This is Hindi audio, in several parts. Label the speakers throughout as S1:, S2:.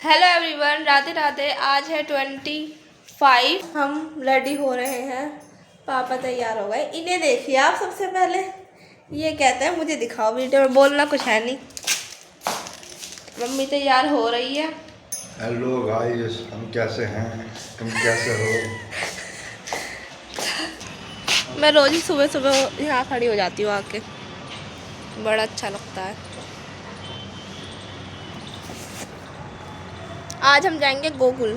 S1: Hello everyone, Radhe Radhe. आज है 25। हम रेडी हो रहे हैं। पापा तैयार हो गए। इन्हें देखिए आप सबसे पहले। ये कहते हैं मुझे दिखाओ वीडियो में, बोलना कुछ है नहीं। मम्मी तैयार हो रही है।
S2: हेलो गाइस, हम कैसे हैं? तुम कैसे हो?
S1: मैं रोज ही सुबह सुबह यहाँ खड़ी हो जाती हूँ आके, बड़ा अच्छा लगता है। आज हम जाएंगे गोकुल।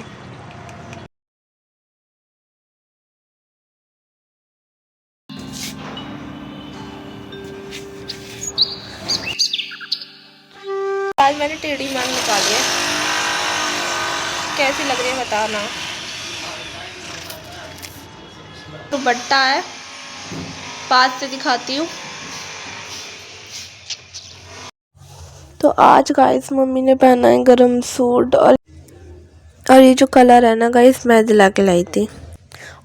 S1: आज मैंने टेढ़ी मांग निकाली है। कैसी लग रही है बताना। दुपट्टा है, पास से दिखाती हूँ। तो आज गाइस मम्मी ने पहना है गरम सूट, और ये जो कलर है ना गाइस, मैं दिला के लाई थी।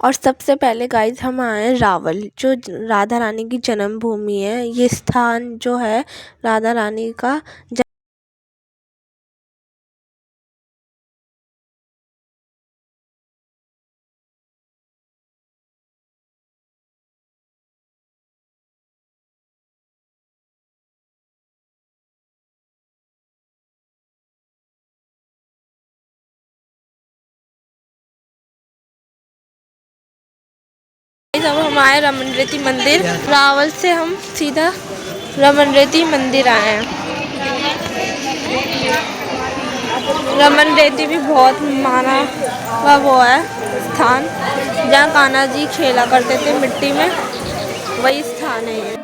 S1: और सबसे पहले गाइस हम आए रावल, जो राधा रानी की जन्मभूमि है। ये स्थान जो है राधा रानी का जब हम आए रमन रेती मंदिर। रावल से हम सीधा रमन रेती मंदिर आए हैं। रमन रेती भी बहुत माना हुआ वो है स्थान, जहाँ कान्हा जी खेला करते थे मिट्टी में, वही स्थान है ये।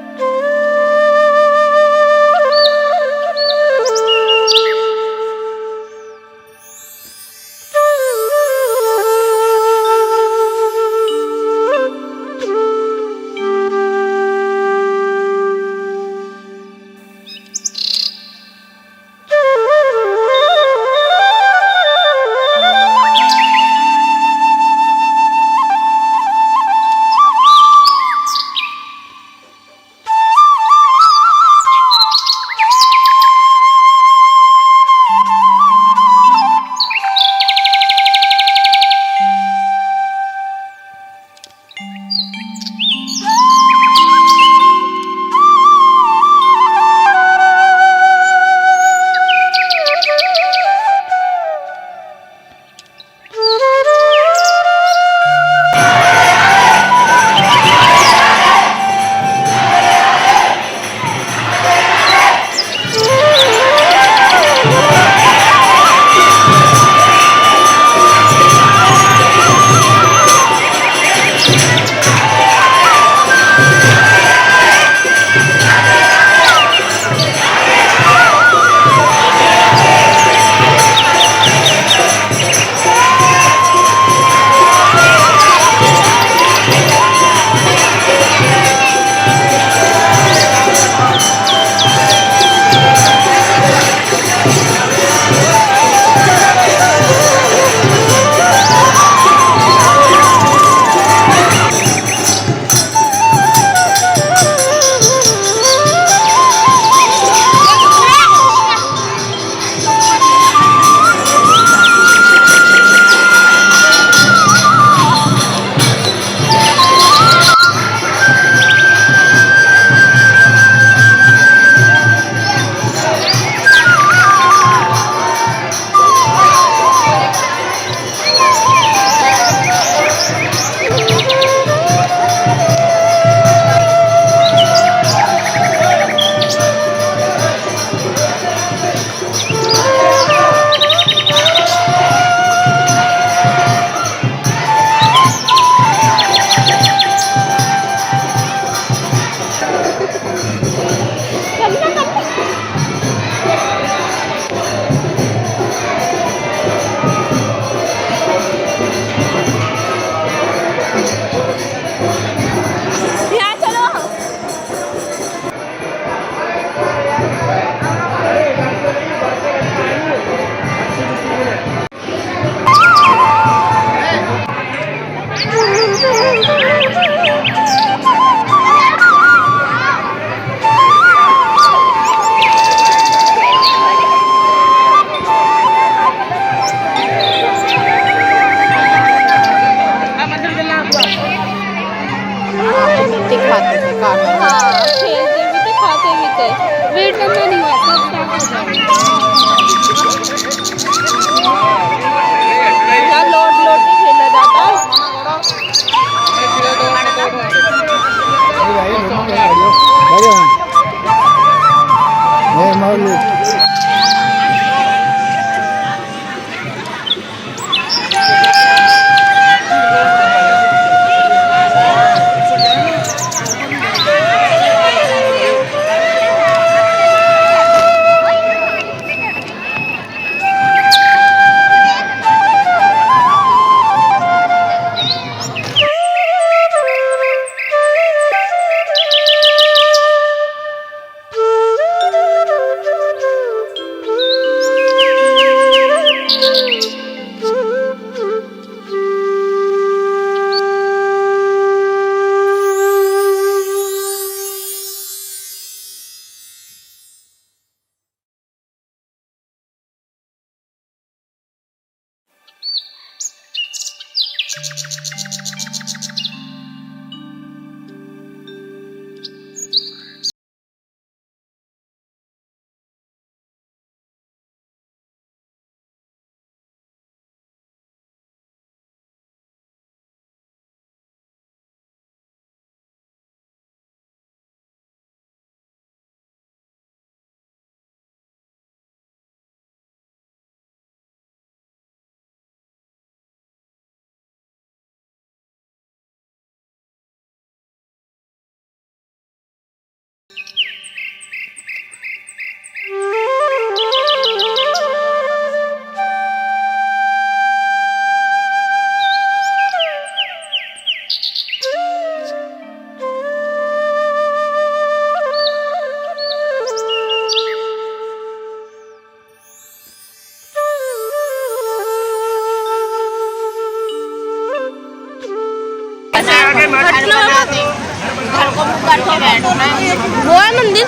S1: वो है मंदिर।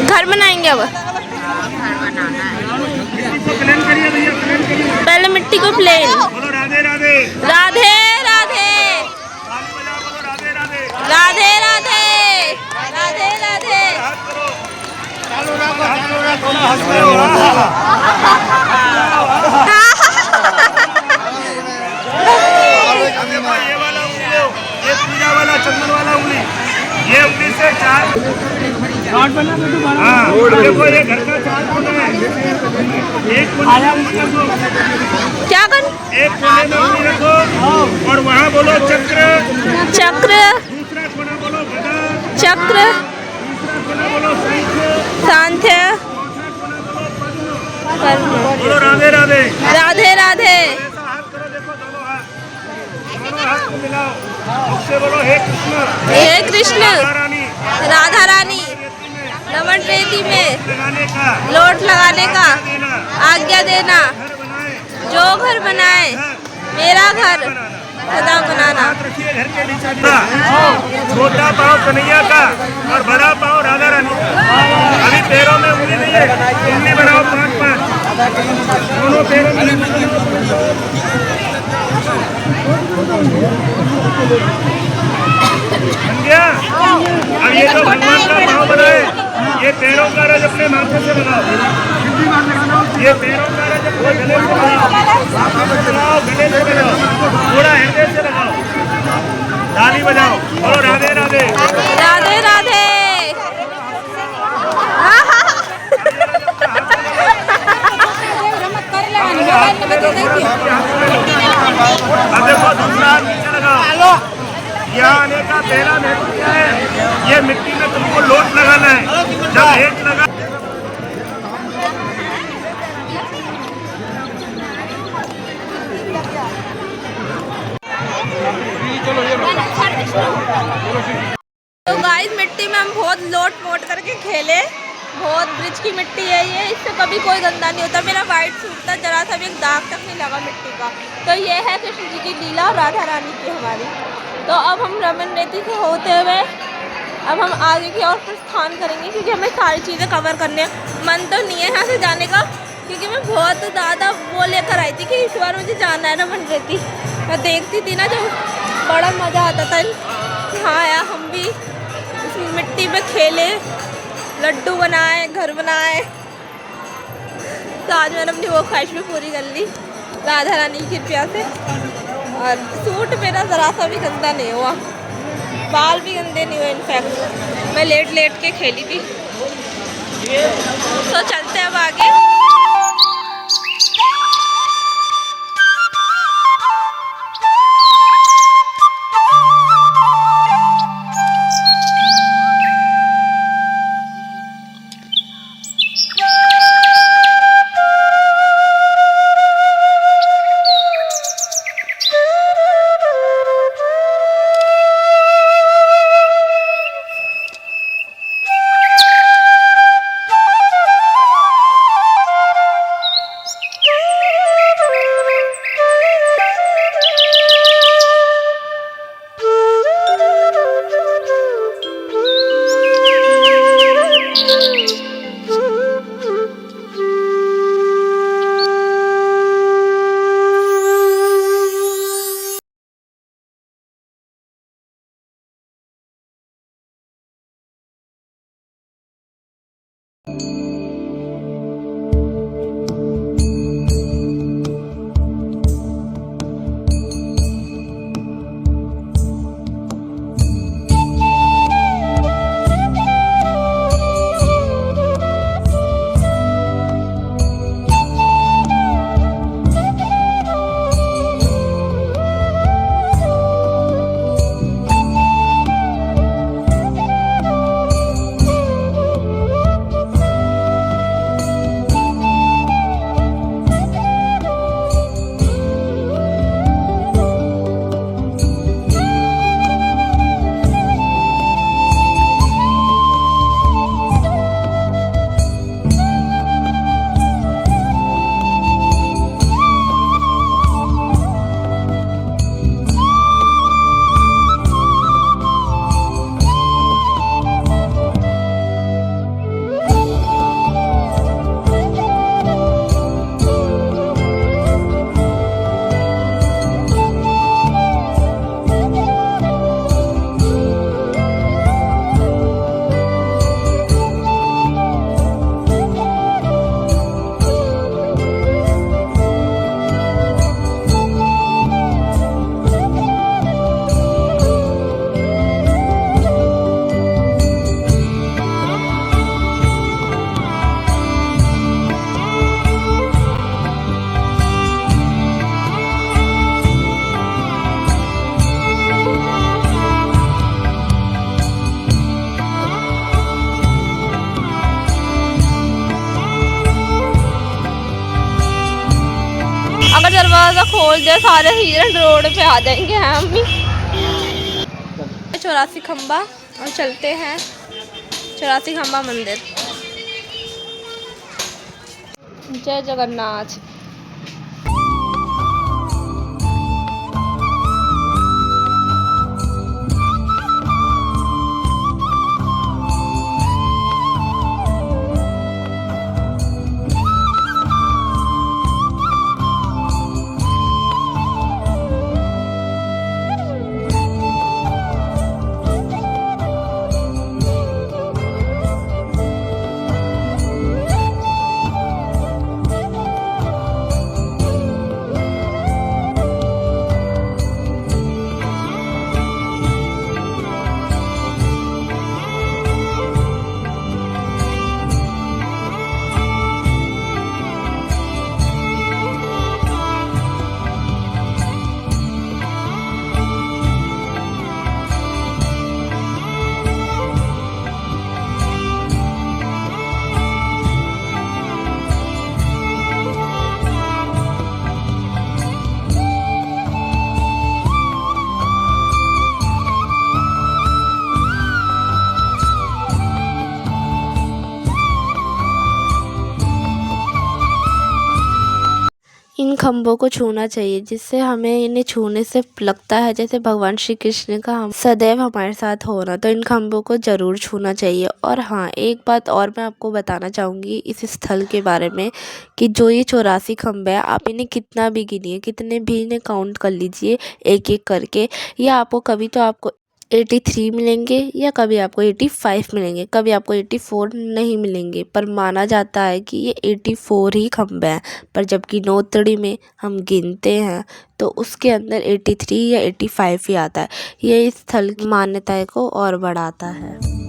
S1: घर बनाएंगे अब। पहले मिट्टी को प्लेन। राधे राधे राधे राधे राधे राधे राधे।
S3: ये पूजा वाला चंदन वाला उंगली, ये उंगली से चार हाँ देखो ये घर का चार कोने है। एक कोने में उंगली रखो,
S1: क्या कर?
S3: एक कोने में उंगली रखो और वहाँ बोलो चक्र
S1: चक्र।
S3: दूसरा कोना बोलो गदा
S1: चक्र।
S3: तीसरा कोना बोलो सांख्य
S1: सांख्य।
S3: पद्म बोलो राधे राधे
S1: राधे राधे।
S3: ऐसा हाथ करो, देखो दोनों हाथ को मिलाओ, उससे बोलो हे कृष्ण
S1: हे कृष्ण
S3: रानी
S1: राधा रानी रमन रेती में
S3: लगाने का
S1: लोट लगाने का
S3: देना,
S1: आज्ञा देना।
S3: घर बनाए
S1: जो घर बनाए मेरा घर सदा बनाना।
S3: रखिए घर के नीचे। छोटा पाँव कन्हैया का और बड़ा पाँव राधा रानी। अभी पैरों में उंगली नहीं है, उंगली बनाओ 5-5 दोनों पैरों में। बन गया। अब ये जो भगवान का पाँव बनाए, ये पैरों का रज अपने माथे से लगाओ। ये पैरों का रज अपने गले से लगाओ, गले से लगाओ, थोड़ा हृदय से लगाओ, ताली बजाओ और राधे राधे
S1: राधे राधे।
S3: अब देखो दूसरा हाथ नीचे लगाओ। यहाँ आने का पहला महत्व क्या है? ये मिट्टी में तुमको लोट लगाना है। जब एक लगा
S1: तो गाइस मिट्टी में हम बहुत लोट मोट करके खेले। बहुत ब्रिज की मिट्टी है ये, इससे कभी कोई गंदा नहीं होता। मेरा वाइट सूट था, जरा सा भी एक दाग तक नहीं लगा मिट्टी का। तो ये है कृष्ण जी की लीला और राधा रानी की हमारी। तो अब हम रमन रेती से होते हुए अब हम आगे की ओर प्रस्थान करेंगे, क्योंकि हमें सारी चीज़ें कवर करने हैं। मन तो नहीं है यहाँ से जाने का, क्योंकि मैं बहुत ज़्यादा वो लेकर आई थी कि इस बार मुझे जाना है रमन रेती। मैं देखती थी ना, जो बड़ा मज़ा आता था कि हाँ यार हम भी इस मिट्टी पे खेले, लड्डू बनाए, घर बनाए। तो आज मैंने अपनी वो ख्वाहिश भी पूरी कर ली राधा रानी की कृपया से। और सूट मेरा ज़रा सा भी गंदा नहीं हुआ, बाल भी गंदे नहीं हुए। इनफैक्ट मैं लेट लेट के खेली थी। तो चलते हैं अब आगे। अगर दरवाजा खोल दे सारे हिरन रोड पे आ जाएंगे। हैं अम्मी? 84 खंबा और चलते हैं 84 खंबा मंदिर। जय जगन्नाथ। इन खम्भों को छूना चाहिए, जिससे हमें इन्हें छूने से लगता है जैसे भगवान श्री कृष्ण का हम सदैव हमारे साथ होना। तो इन खम्भों को ज़रूर छूना चाहिए। और हाँ, एक बात और मैं आपको बताना चाहूँगी इस स्थल के बारे में कि जो ये 84 खम्भे हैं, आप इन्हें कितना भी गिनिए, कितने भी इन्हें काउंट कर लीजिए एक एक करके, या आपको कभी तो आपको 83 मिलेंगे या कभी आपको 85 मिलेंगे, कभी आपको 84 नहीं मिलेंगे, पर माना जाता है कि ये 84 ही खम्भे हैं। पर जबकि नौतड़ी में हम गिनते हैं तो उसके अंदर 83 या 85 ही आता है। ये इस स्थल की मान्यता को और बढ़ाता है।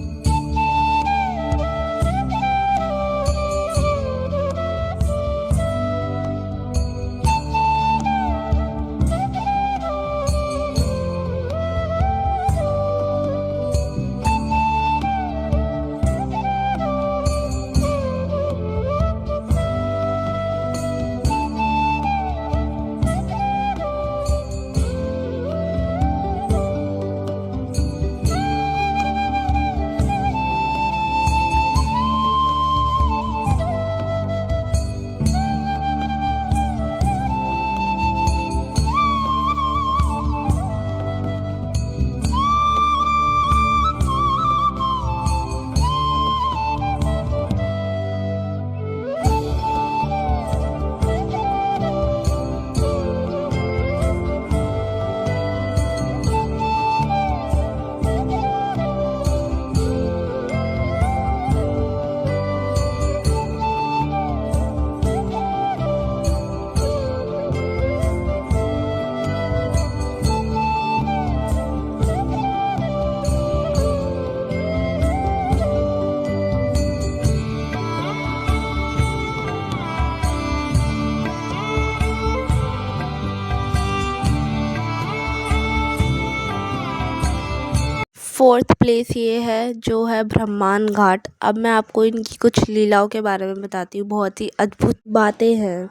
S1: फोर्थ प्लेस ये है जो है ब्रह्मांड घाट। अब मैं आपको इनकी कुछ लीलाओं के बारे में बताती हूँ। बहुत ही अद्भुत बातें हैं।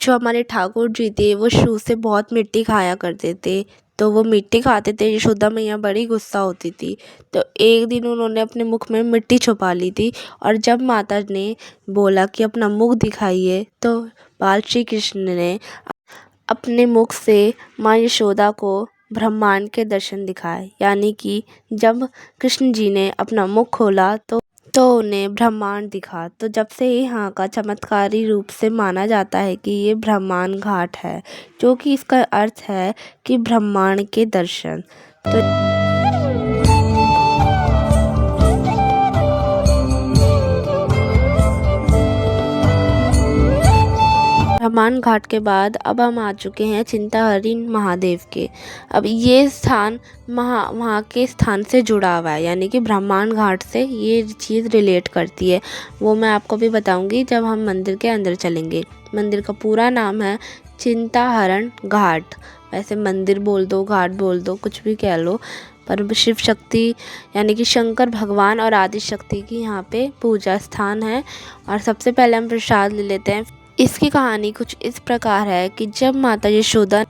S1: जो हमारे ठाकुर जी थे वो शुरू से बहुत मिट्टी खाया करते थे। तो वो मिट्टी खाते थे, यशोदा मैया बड़ी गुस्सा होती थी। तो एक दिन उन्होंने अपने मुख में मिट्टी छुपा ली थी, और जब माता ने बोला कि अपना मुख दिखाइए, तो बाल श्री कृष्ण ने अपने मुख से माँ यशोदा को ब्रह्मांड के दर्शन दिखाए। यानी कि जब कृष्ण जी ने अपना मुख खोला तो उन्हें ब्रह्मांड दिखा। तो जब से यहाँ का चमत्कारी रूप से माना जाता है कि ये ब्रह्मांड घाट है, जो कि इसका अर्थ है कि ब्रह्मांड के दर्शन। तो ब्रह्मांड घाट के बाद अब हम आ चुके हैं चिंताहरिन महादेव के। अब ये स्थान वहाँ के स्थान से जुड़ा हुआ है, यानी कि ब्रह्मांड घाट से ये चीज़ रिलेट करती है। वो मैं आपको भी बताऊंगी जब हम मंदिर के अंदर चलेंगे। मंदिर का पूरा नाम है चिंताहरण घाट। वैसे मंदिर बोल दो, घाट बोल दो, कुछ भी कह लो, पर शिव शक्ति यानी कि शंकर भगवान और आदि शक्ति की यहाँ पे पूजा स्थान है। और सबसे पहले हम प्रसाद ले लेते हैं, इसकी कहानी कुछ इस प्रकार है कि जब माता यशोदा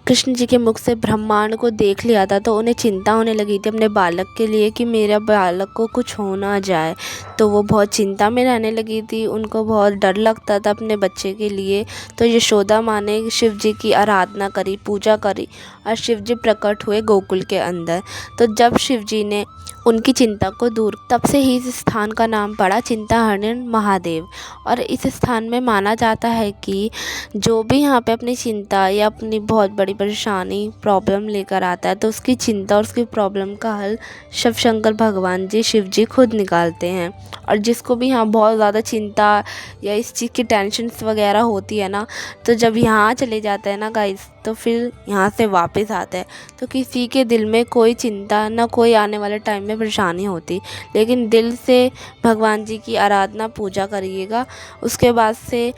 S1: कृष्ण जी के मुख से ब्रह्मांड को देख लिया था तो उन्हें चिंता होने लगी थी अपने बालक के लिए कि मेरा बालक को कुछ हो ना जाए। तो वो बहुत चिंता में रहने लगी थी, उनको बहुत डर लगता था अपने बच्चे के लिए। तो यशोदा माँ ने शिव जी की आराधना करी, पूजा करी और शिव जी प्रकट हुए गोकुल के अंदर। तो जब शिव जी ने उनकी चिंता को दूर, तब से ही इस स्थान का नाम पड़ा चिंताहरण महादेव। और इस स्थान में माना जाता है कि जो भी यहाँ पे अपनी चिंता या अपनी बहुत बड़ी परेशानी प्रॉब्लम लेकर आता है तो उसकी चिंता और उसकी प्रॉब्लम का हल शिव शंकर भगवान जी शिव जी खुद निकालते हैं। और जिसको भी यहाँ बहुत ज़्यादा चिंता या इस चीज़ की टेंशन्स वगैरह होती है ना, तो जब यहाँ चले जाते हैं ना गाइस, तो फिर यहाँ से वापस आता है। तो किसी के दिल में कोई चिंता ना कोई आने वाले टाइम में परेशानी होती, लेकिन दिल से भगवान जी की आराधना पूजा करिएगा, उसके बाद से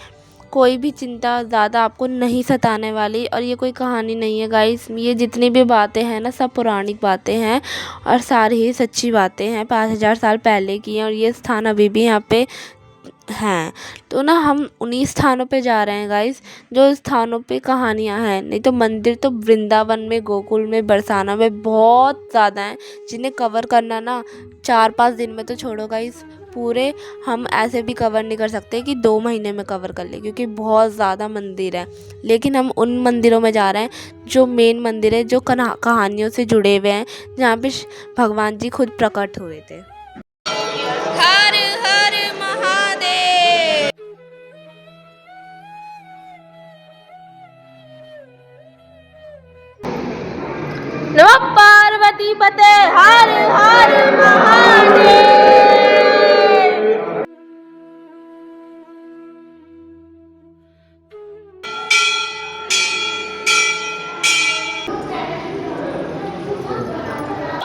S1: कोई भी चिंता ज़्यादा आपको नहीं सताने वाली। और ये कोई कहानी नहीं है गाइस, ये जितनी भी बातें हैं ना सब पौराणिक बातें हैं और सारी ही सच्ची बातें हैं, 5000 साल पहले की हैं। और ये स्थान अभी भी यहाँ पे हैं। तो ना हम उन्हीं स्थानों पे जा रहे हैं गाइस जो स्थानों पे कहानियाँ हैं। नहीं तो मंदिर तो वृंदावन में, गोकुल में, बरसाना में बहुत ज़्यादा हैं, जिन्हें कवर करना ना 4-5 दिन में तो छोड़ो गाइस, पूरे हम ऐसे भी कवर नहीं कर सकते कि 2 महीने में कवर कर ले, क्योंकि बहुत ज़्यादा मंदिर है। लेकिन हम उन मंदिरों में जा रहे हैं जो मेन मंदिर है, जो कहानियों से जुड़े हुए हैं, जहाँ पे भगवान जी खुद प्रकट हुए थे। हर हर महादेव। नमः पार्वती पते, हर हर महादेव।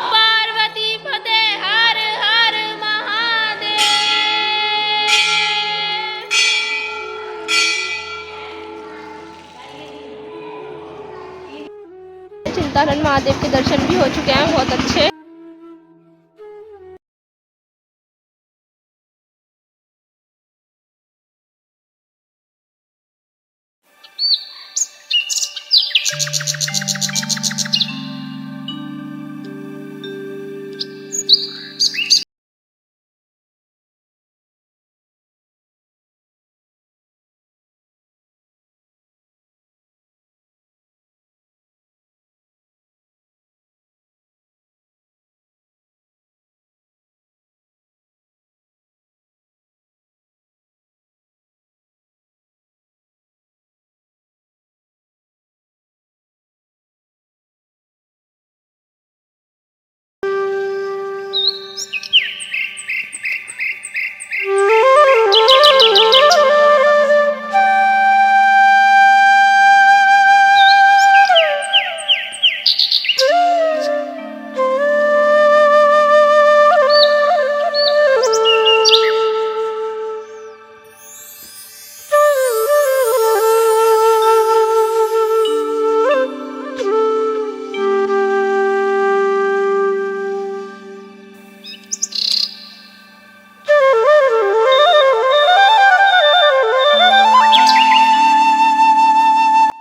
S1: पार्वती पते, हर हर महादेव। चिंताहरण महादेव के दर्शन भी हो चुके हैं, बहुत अच्छे।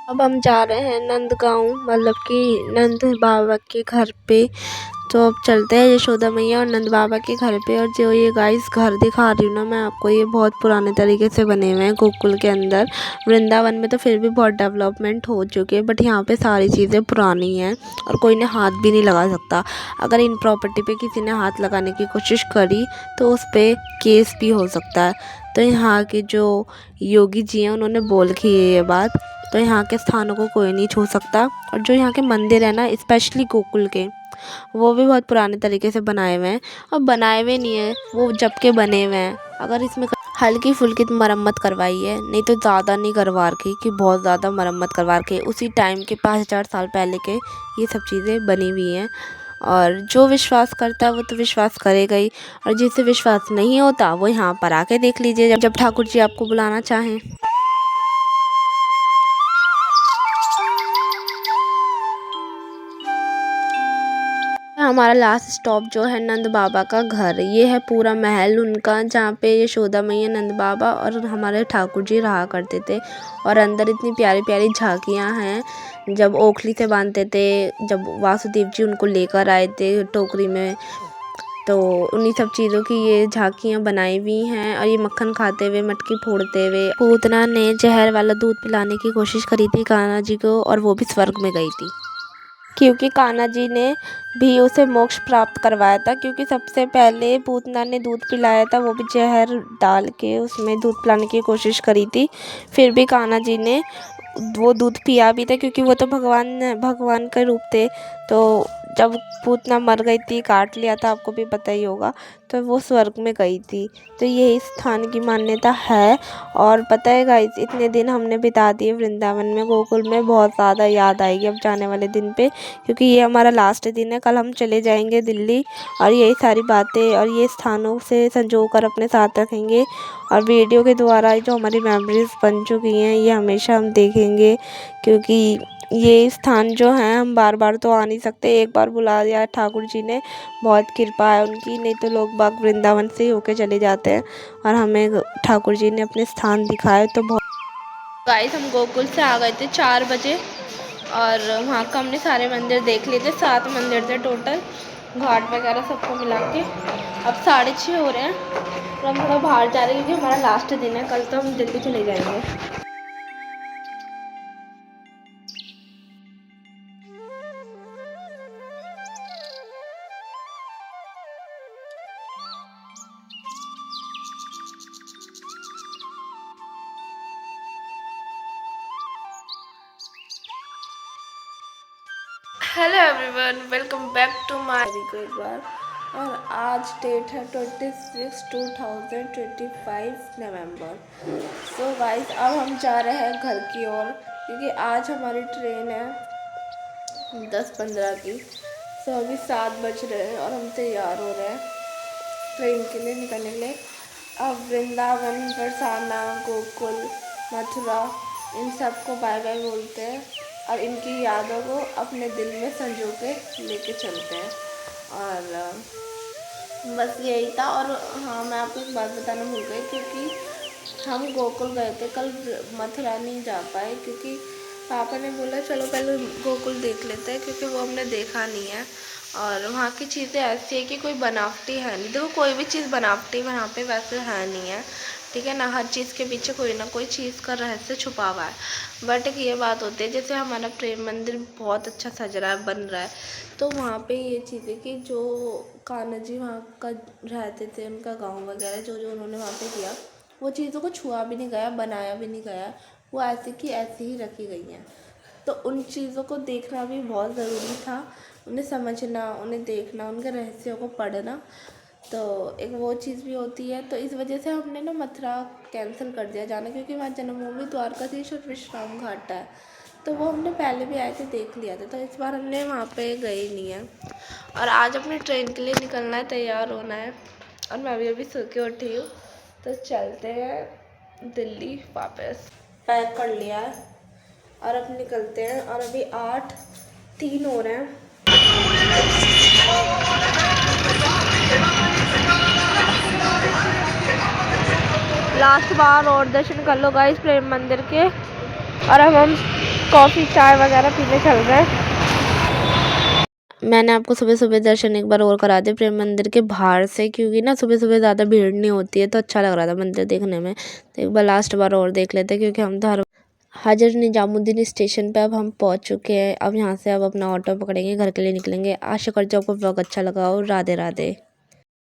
S1: अब हम जा रहे हैं नंदगांव, मतलब कि नंद बाबा के घर पे। तो अब चलते हैं यशोदा मैया और नंद बाबा के घर पे। और जो ये गाइस घर दिखा रही हूँ ना मैं आपको, ये बहुत पुराने तरीके से बने हुए हैं गोकुल के अंदर। वृंदावन में तो फिर भी बहुत डेवलपमेंट हो चुकी है, बट यहाँ पे सारी चीज़ें पुरानी हैं और कोई ने हाथ भी नहीं लगा सकता। अगर इन प्रॉपर्टी पे किसी ने हाथ लगाने की कोशिश करी तो उस पर केस भी हो सकता है। तो यहाँ के जो योगी जी हैं उन्होंने बोल के ये बात, तो यहाँ के स्थानों को कोई नहीं छू सकता। और जो यहाँ के मंदिर है ना, स्पेशली गोकुल के, वो भी बहुत पुराने तरीके से बनाए हुए हैं। और बनाए हुए नहीं है वो, जब के बने हुए हैं। अगर इसमें हल्की फुल्की मरम्मत करवाई है, नहीं तो ज़्यादा नहीं करवा रखी कि बहुत ज़्यादा मरम्मत करवा रखी। उसी टाइम के 5000 साल पहले के ये सब चीज़ें बनी हुई हैं। और जो विश्वास करता है वो तो विश्वास करेगा ही, और जिसे विश्वास नहीं होता वो यहाँ पर आके देख लीजिए जब ठाकुर जी आपको बुलाना चाहें। हमारा लास्ट स्टॉप जो है नंद बाबा का घर। ये है पूरा महल उनका, जहाँ पे यशोदा मैया, नंद बाबा और हमारे ठाकुर जी रहा करते थे। और अंदर इतनी प्यारी प्यारी झांकियाँ हैं, जब ओखली से बांधते थे, जब वासुदेव जी उनको लेकर आए थे टोकरी में, तो उन्हीं सब चीज़ों की ये झांकियाँ बनाई हुई हैं। और ये मक्खन खाते हुए, मटकी फोड़ते हुए। पूतना ने जहर वाला दूध पिलाने की कोशिश करी थी कान्हा जी को, और वो भी स्वर्ग में गई थी, क्योंकि कान्हा जी ने भी उसे मोक्ष प्राप्त करवाया था। क्योंकि सबसे पहले पूतना ने दूध पिलाया था, वो भी जहर डाल के उसमें दूध पिलाने की कोशिश करी थी। फिर भी कान्हा जी ने वो दूध पिया भी था, क्योंकि वो तो भगवान के रूप थे। तो जब पूतना मर गई थी, काट लिया था, आपको भी पता ही होगा, तो वो स्वर्ग में गई थी। तो यही स्थान की मान्यता है। और पता है गाइस, इतने दिन हमने बिता दिए वृंदावन में, गोकुल में, बहुत ज़्यादा याद आएगी अब जाने वाले दिन पे, क्योंकि ये हमारा लास्ट दिन है। कल हम चले जाएंगे दिल्ली, और यही सारी बातें और ये स्थानों से संजो कर अपने साथ रखेंगे। और वीडियो के द्वारा जो हमारी मेमोरीज बन चुकी हैं, ये हमेशा हम देखेंगे, क्योंकि ये स्थान जो हैं हम बार बार तो आ नहीं सकते। एक बार बुला दिया ठाकुर जी ने, बहुत कृपा है उनकी, नहीं तो लोग बाग वृंदावन से ही होके चले जाते हैं। और हमें ठाकुर जी ने अपने स्थान दिखाए, तो बहुत। गाइस, हम गोकुल से आ गए थे 4 बजे, और वहाँ का हमने सारे मंदिर देख लिए थे। 7 मंदिर थे टोटल, घाट वगैरह सबको मिला के। अब 6:30 हो रहे हैं, और हम थोड़ा बाहर जा रहे हैं, क्योंकि हमारा लास्ट दिन है। कल तो हम दिल्ली चले जाएंगे। Hello everyone, welcome back to my को एक बार। और आज डेट है 26/2025 नवंबर। सो गाइस, अब हम जा रहे हैं घर की ओर, क्योंकि आज हमारी ट्रेन है 10:15 की। सो अभी 7 बज रहे हैं, और हम तैयार हो रहे हैं ट्रेन के लिए निकलने के लिए। अब वृंदावन, बरसाना, गोकुल, मथुरा, इन सबको बाय बाय बोलते हैं, और इनकी यादों को अपने दिल में संजो के लेके चलते हैं। और बस यही था। और हाँ, मैं आपको एक बात बताना भूल गई, क्योंकि हम गोकुल गए थे कल, मथुरा नहीं जा पाए, क्योंकि पापा ने बोला चलो पहले गोकुल देख लेते हैं, क्योंकि वो हमने देखा नहीं है। और वहाँ की चीज़ें ऐसी है कि कोई बनावटी है नहीं। देखो, कोई भी चीज़ बनावटी वहाँ पे वैसे है नहीं है, ठीक है ना। हर चीज़ के पीछे कोई ना कोई चीज़ का रहस्य छुपा हुआ है। बट एक ये बात होती है, जैसे हमारा प्रेम मंदिर बहुत अच्छा सज रहा है, बन रहा है, तो वहाँ पे ये चीज़ें कि जो कान्हा जी वहाँ का रहते थे, उनका गाँव वगैरह जो जो उन्होंने वहाँ पे किया, वो चीज़ों को छुआ भी नहीं गया, बनाया भी नहीं गया, वो ऐसे की ऐसी ही रखी गई हैं। तो उन चीज़ों को देखना भी बहुत ज़रूरी था, उन्हें समझना, उन्हें देखना, उनके रहस्यों को पढ़ना। तो एक वो चीज़ भी होती है। तो इस वजह से हमने ना मथुरा कैंसिल कर दिया जाना, क्योंकि वहाँ जन्मभूमि द्वारकाधीश और विश्राम घाट है, तो वो हमने पहले भी आए थे, देख लिया था। तो इस बार हमने वहाँ पे गए ही नहीं है। और आज अपनी ट्रेन के लिए निकलना है, तैयार होना है, और मैं अभी सो के उठी हूँ। तो चलते हैं दिल्ली वापस। पैक कर लिया है, और अब निकलते हैं। और अभी 8:03 हो रहे हैं। लास्ट बार और दर्शन कर लो गाइस प्रेम मंदिर के। और अब हम कॉफ़ी चाय वगैरह पीने चल रहे हैं। मैंने आपको सुबह सुबह दर्शन एक बार और करा दिए प्रेम मंदिर के बाहर से, क्योंकि ना सुबह सुबह ज़्यादा भीड़ नहीं होती है, तो अच्छा लग रहा था मंदिर देखने में। तो एक बार लास्ट बार और देख लेते हैं, क्योंकि हम तो हज़रत निजामुद्दीन स्टेशन पे अब हम पहुंच चुके हैं। अब यहाँ से अब अपना ऑटो पकड़ेंगे, घर के लिए निकलेंगे। आशा करती हूँ आपको व्लॉग अच्छा लगा हो। राधे राधे।